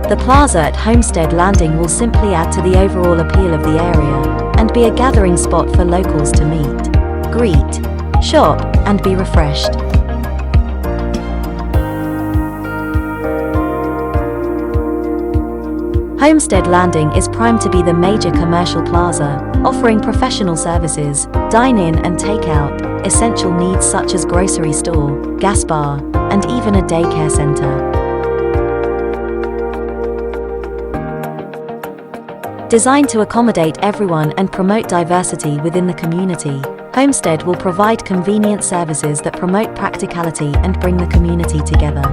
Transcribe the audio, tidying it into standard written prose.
The plaza at Homestead Landing will simply add to the overall appeal of the area and be a gathering spot for locals to meet, greet, shop, and be refreshed. Homestead Landing is primed to be the major commercial plaza, offering professional services, dine-in and take-out, essential needs such as grocery store, gas bar, and even a daycare center. Designed to accommodate everyone and promote diversity within the community, Homestead will provide convenient services that promote practicality and bring the community together.